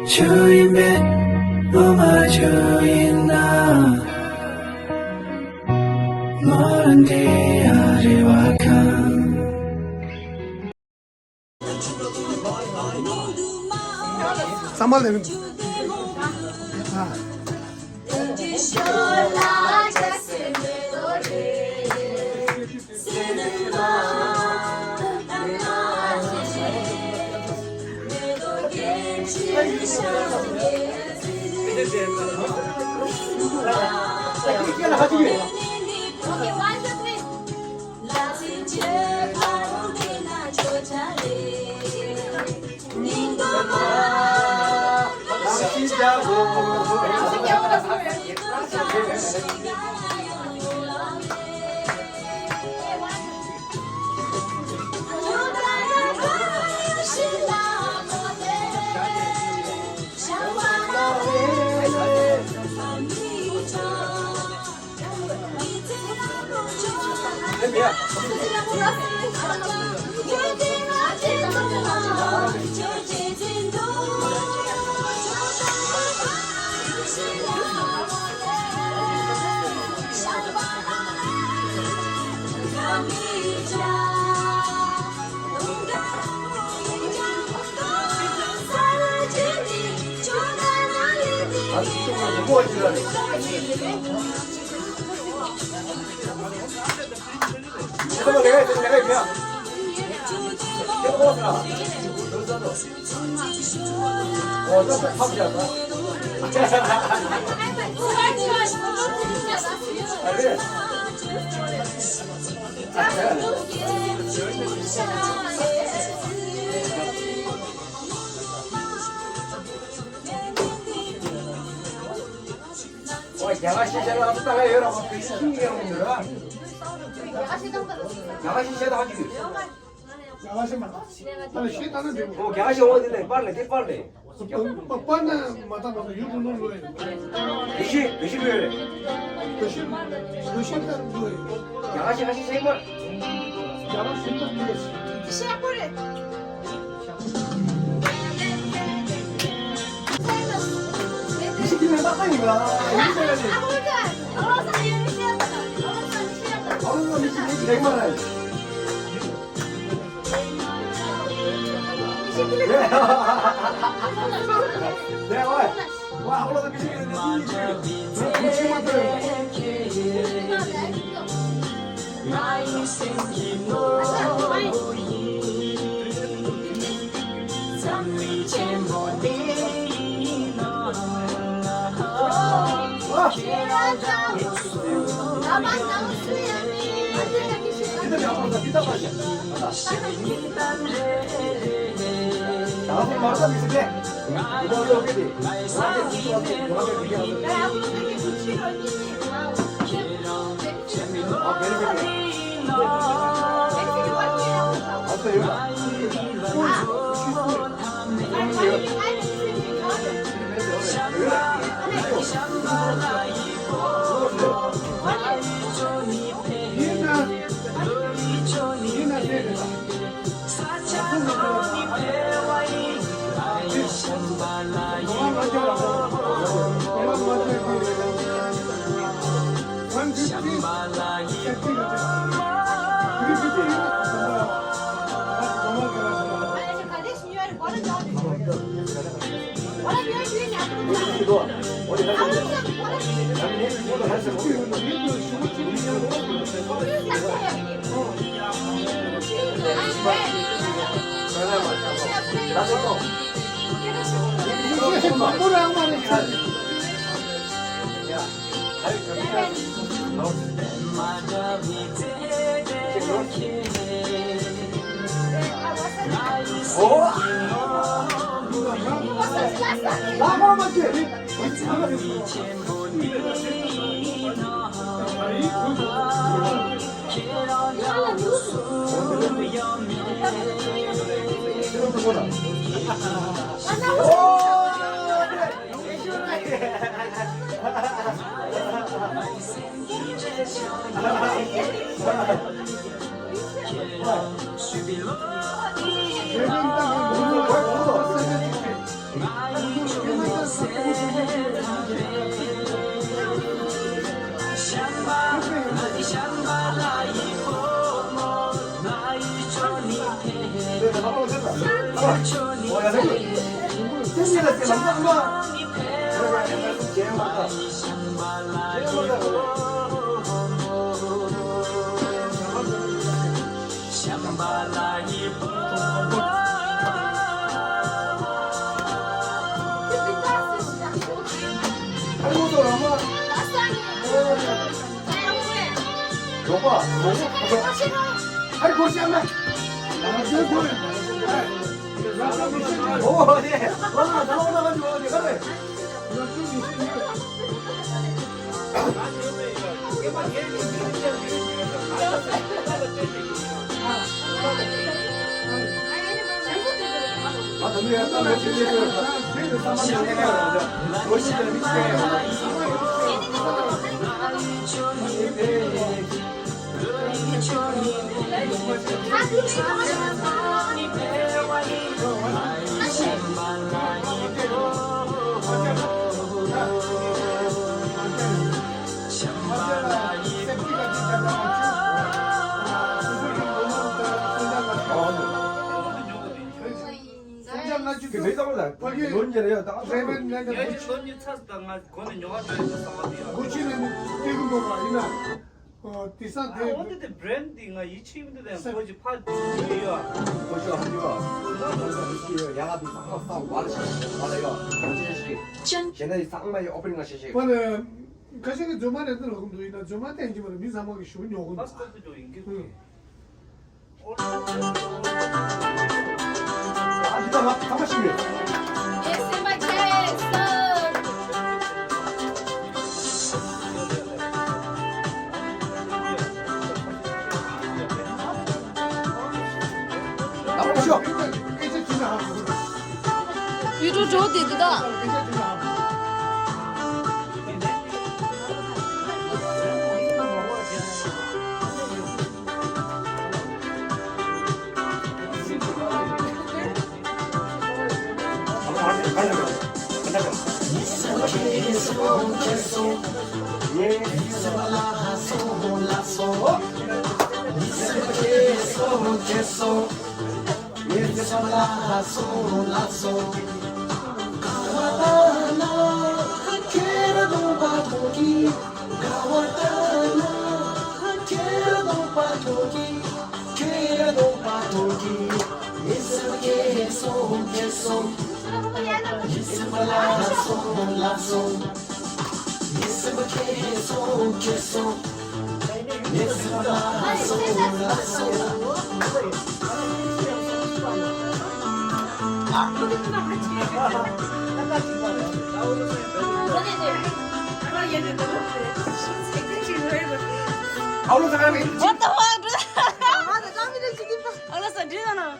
주인 뱃 로마 주인나 모른 디아리와 칸 Sambal dedim. Ha. 양아씨 제가 왔다가 여러분 그 신기해 오느라 양아씨 제가 하지 Yavaşım. Hani şey tanı diyorum. 어 양아씨 오는데 빨래 개 빨래 Bana matematik yurdunun böyle. 몇시 böyle Döşekler böyle. 양아씨 하시 생활 Yavaş şeyler böyle. 시키면 딱하니까. 어느 놈이 지금 100만 원. 네, 와, 아무래도 미치겠는데, 무치만 들어요. 나한테 말하다 비슷해. 이거 여기 돼. 오, 여봐, 아니 고시 한 번. 오, 네. 와, 나와가지고 어디 가래? 아, 너무 약간 멋지게 매달보다 언제래요? 고치는 지금 뭐가 아니나 디산 대 Onde de branding 이 친구들 거지 파 주의야. 고시가 한지가 양아비 쌍쌍 말이야. 걔네 쌍마이 오프닝 하시시. 뭐는 가시게 조만 애들 녹음도 있나 조만 땡지 뭐 민사먹기 쉬운 요금 파스포트 좀 인기. 아, 이따 막 가만히시게. Esse vai ter 나오시오. 이제 지나가고 유조 저 디드다. 이제 지나가고 아울러 사람이 What the fuck? Allah sedih kan?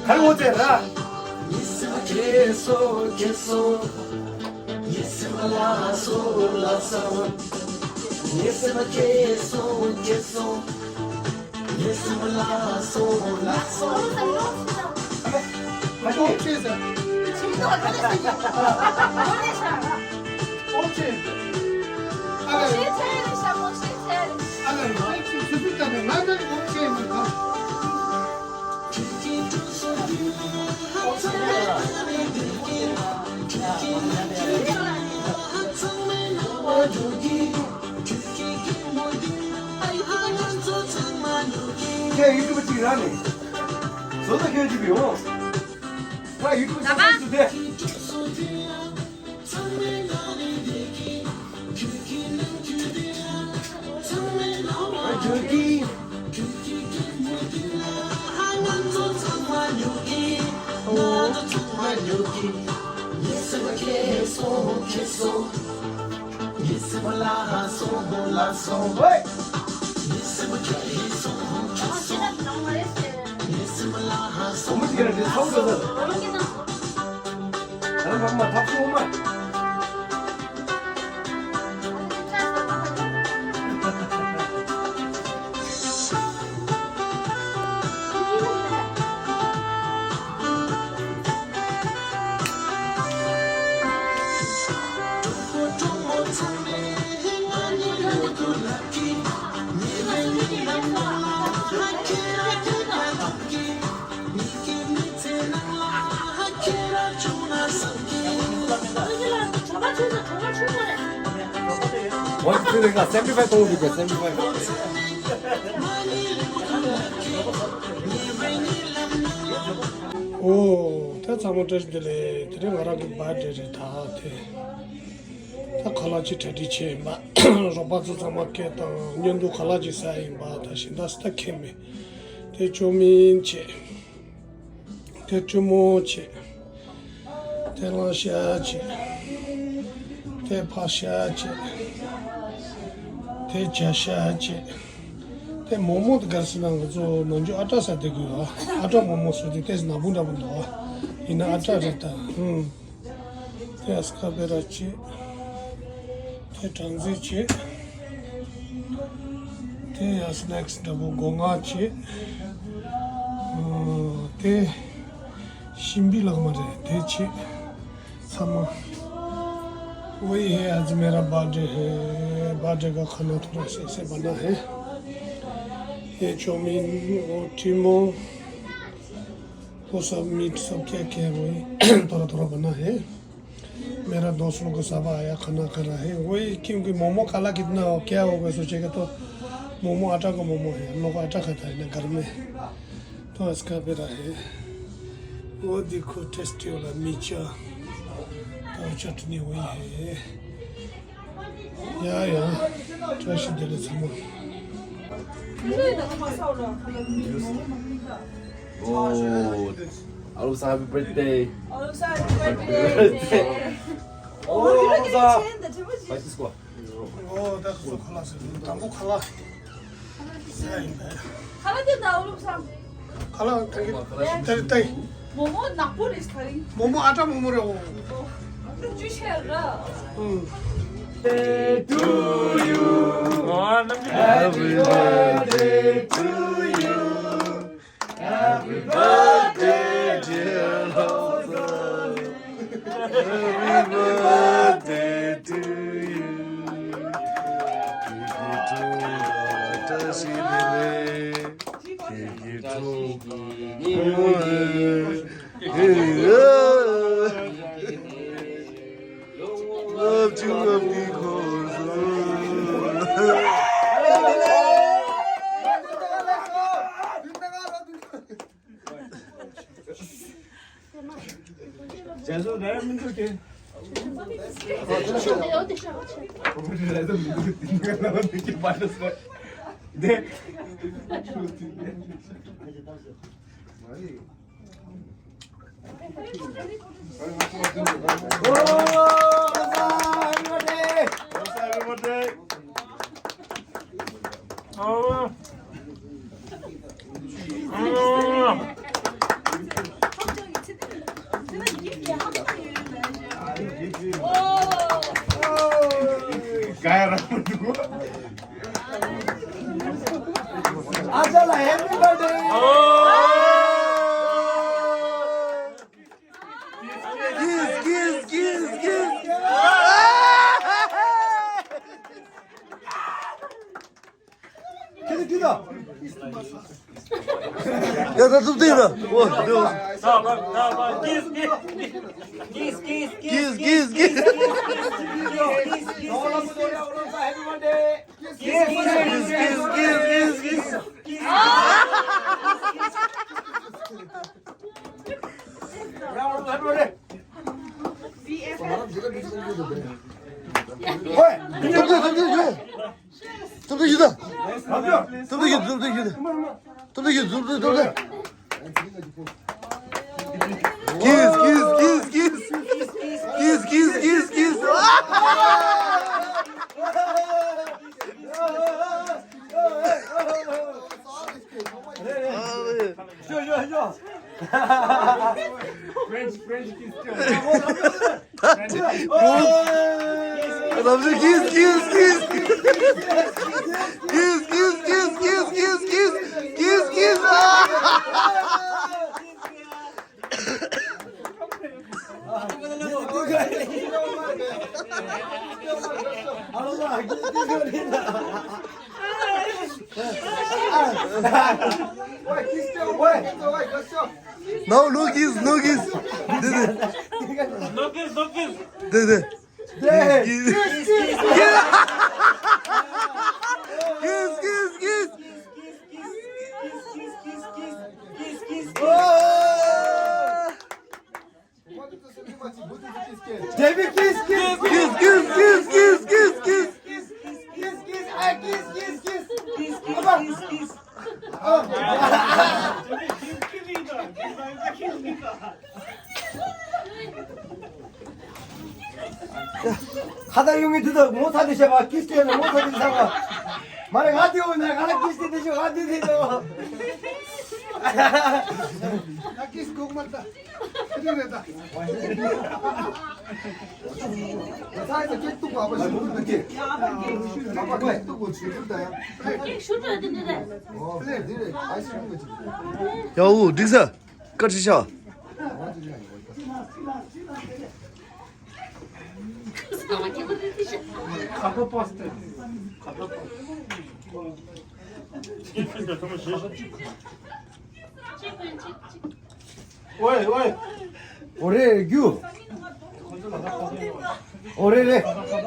가는 거잖아. 업체에서 업체 아가 수술자는 나는 업체에만 가 걔 유튜브 찍으라니. 저도 걔 집이요. 나 유튜브 찍어도 돼. 어머니가 서울에서 나는 엄마 답수 엄마 원투가 샘플파이 공급이야 샘플파이 오, 다 잘못했는데 들은 거라고 봐야지 다 돼. 다 칼라지 테디체 마 로바즈 자마케다 년도 칼라지 사이 마 다시 다스타 케메 대조민체 대조모체 대라샤체 대파샤체 대자샤체 대 모모도 가스난 거죠 먼저 아타사 되고요 아타 모모스도 대스 나본다 본다 이나 아타졌다 대스카베라치 대장지치 대야스넥스 더보 공아치 대 신비라고 말해 대치 삼아 वही है आज मेरा बर्थडे है बर्थडे का खाना थोड़ा सा ऐसे बना है ये चौमीन और टीमो वो सब मीट सब क्या क्या वही थोड़ा थोड़ा बना है मेरा दोस्तों को सब आया खाना कर रहा है वही क्योंकि मोमो खाला कितना हो क्या होगा सोचेगा तो मोमो आटा का मोमो है हम लोग आटा खाता है ना घर में तो इसका बेरा है वो देखो टेस्टी वाला मीचा और चटनी हुई है या ट्रैश दिले समो 알로사 happy birthday 이렇게 알로사 치는데 제보지. 맛있을 거야 오 다그 칼라스 당고 칼라 가라딘다 오름상. 칼라 당기 따이 뭐뭐 낙보리 스타일. 모모 아टा 모모라고 주셔라. 응 Birthday to you Happy birthday to you Happy birthday dear Rosa Happy birthday to you Love to love me 재수 내가 민들게. 네. 아잘라 해피 버스데이 야, 나 좀 때려. 와, 기스. 좀 더. 기스. 쇼. 남자 키스. No, no kiss. Dede. Kiss. 데뷔 키스. 하다용이 드더 못하듯이 봐 키스는 못하듯이 사고 말에 가디 오면 가라 키스 되죠 가디 되죠 나 키스 꼭 맞다. 그래다. 사이즈 깨뜨고 아빠 지금 그렇게 아빠 깨뜨고 지금 다야 그래 그래 아이스크림 거지 야우 닉사 까치샤. 오래 규 오래래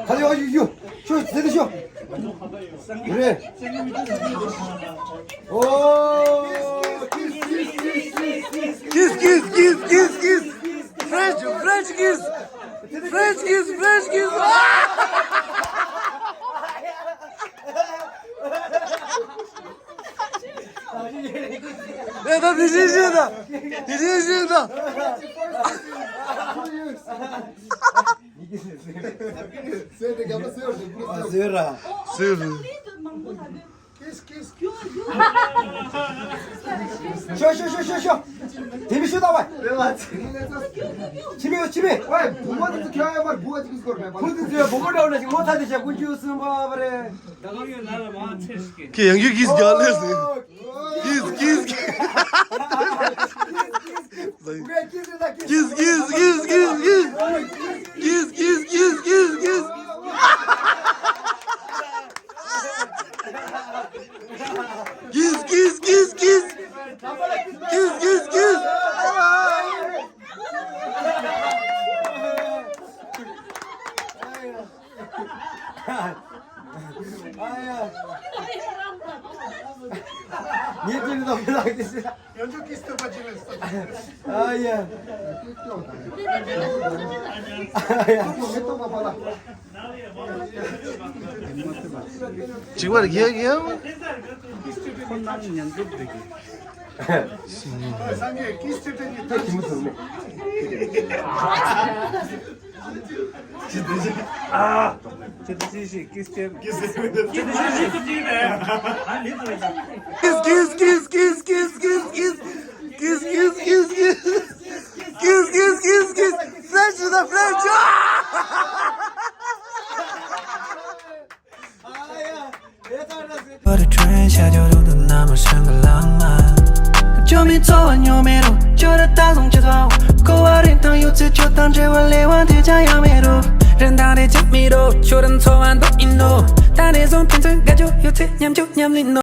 가져가지고 규 대드쇼 그래 오 키스. 프렌치 키스. 야, 나 디제이다. 세라 스브. 키스. 쇼 데뷔쇼 나와 집에 왜 부모님도 겨야 말 뭐가 지금 그걸 봐 부모님도 보고라 올라 지금 못하듯이 군지 웃으면 봐 그래 나가면 나를 망치해줄게. 걔 연기 키스 갈랬어. 키스. 그래 키스다 키스. 아야 니들이 너무 나겠어 연주 키스도 빠지면서. 아야 정말 기억이야? 상에 키스 때문에 제드시시 키스템. 키스. 프렌치.我的春夏秋冬都那么深刻浪漫。就没昨晚有没路，就得打从节奏。狗娃的当有次就当这我来往的家要没路。人大的加米路，就等昨晚都引路。大的从天真感觉有次念就念里路。